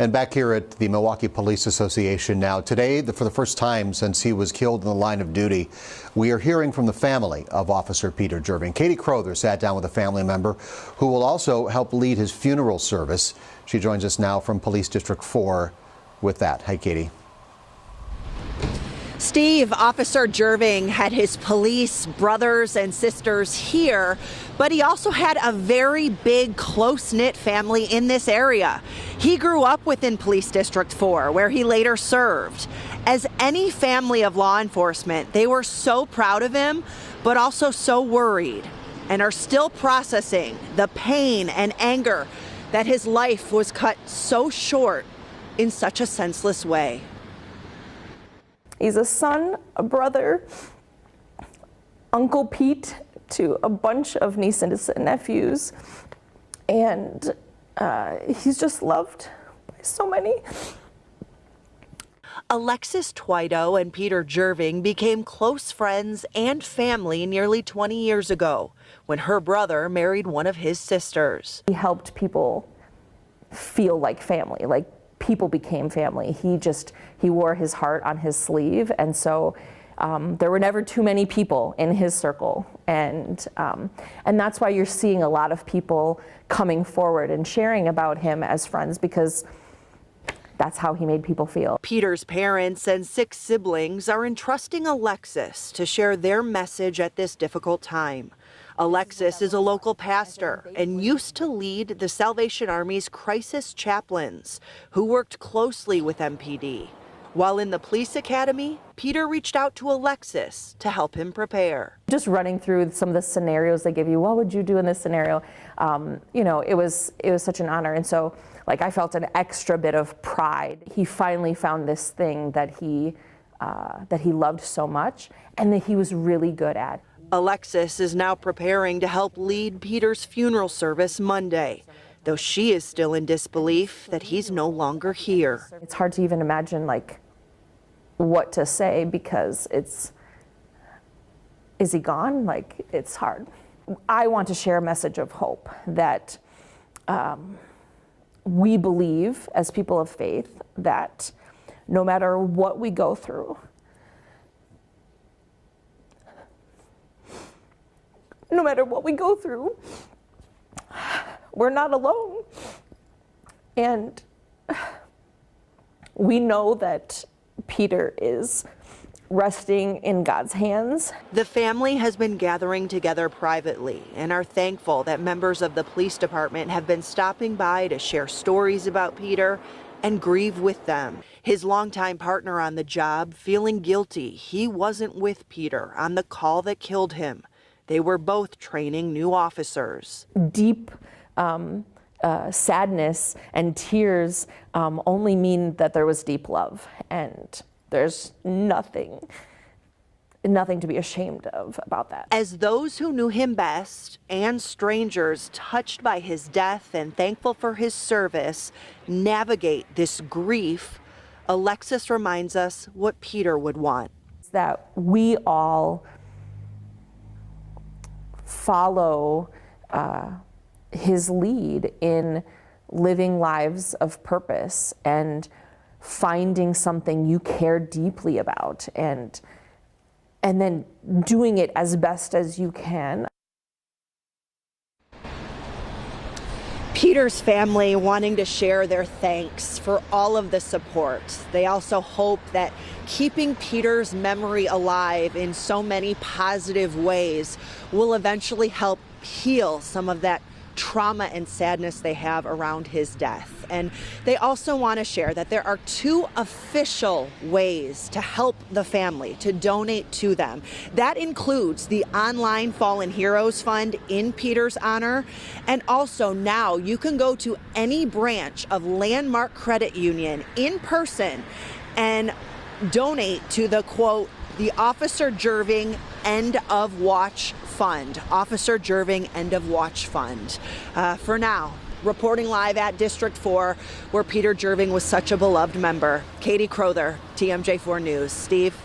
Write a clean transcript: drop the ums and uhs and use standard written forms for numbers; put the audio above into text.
And back here at the Milwaukee Police Association now, today, for the first time since he was killed in the line of duty, we are hearing from the family of Officer Peter Jerving. Katie Crowther sat down with a family member who will also help lead his funeral service. She joins us now from Police District 4 with that. Hi, Katie. Steve, Officer Jerving had his police brothers and sisters here, but he also had a very big, close-knit family in this area. He grew up within Police District 4, where he later served. As any family of law enforcement, they were so proud of him, but also so worried, and are still processing the pain and anger that his life was cut so short in such a senseless way. He's a son, a brother, Uncle Pete to a bunch of nieces and nephews, and he's just loved by so many. Alexis Twido and Peter Jerving became close friends and family nearly 20 years ago when her brother married one of his sisters. He helped people feel like family, like people became family. He wore his heart on his sleeve, and so there were never too many people in his circle, and that's why you're seeing a lot of people coming forward and sharing about him as friends, because that's how he made people feel. Peter's parents and 6 siblings are entrusting Alexis to share their message at this difficult time. Alexis is a local pastor and used to lead the Salvation Army's crisis chaplains, who worked closely with MPD. While in the police academy, Peter reached out to Alexis to help him prepare. Just running through some of the scenarios they give you, what would you do in this scenario? It was such an honor, and so I felt an extra bit of pride. He finally found this thing that he loved so much and that he was really good at. Alexis is now preparing to help lead Peter's funeral service Monday, though she is still in disbelief that he's no longer here. It's hard to even imagine what to say, because is he gone? It's hard. I want to share a message of hope that we believe as people of faith that no matter what we go through, we're not alone. And we know that Peter is resting in God's hands. The family has been gathering together privately and are thankful that members of the police department have been stopping by to share stories about Peter and grieve with them. His longtime partner on the job feeling guilty he wasn't with Peter on the call that killed him. They were both training new officers. Deep sadness and tears only mean that there was deep love, and there's nothing to be ashamed of about that. As those who knew him best and strangers touched by his death and thankful for his service navigate this grief, Alexis reminds us what Peter would want. That we all follow his lead in living lives of purpose and finding something you care deeply about, and then doing it as best as you can. Peter's family wanting to share their thanks for all of the support. They also hope that keeping Peter's memory alive in so many positive ways will eventually help heal some of that trauma and sadness they have around his death. And they also want to share that there are 2 official ways to help the family, to donate to them. That includes the online Fallen Heroes Fund in Peter's honor. And also now you can go to any branch of Landmark Credit Union in person and donate to the, quote, the Officer Jerving End of Watch Fund. Officer Jerving End of Watch Fund. For now, reporting live at District 4, where Peter Jerving was such a beloved member. Katie Crowther, TMJ4 News. Steve?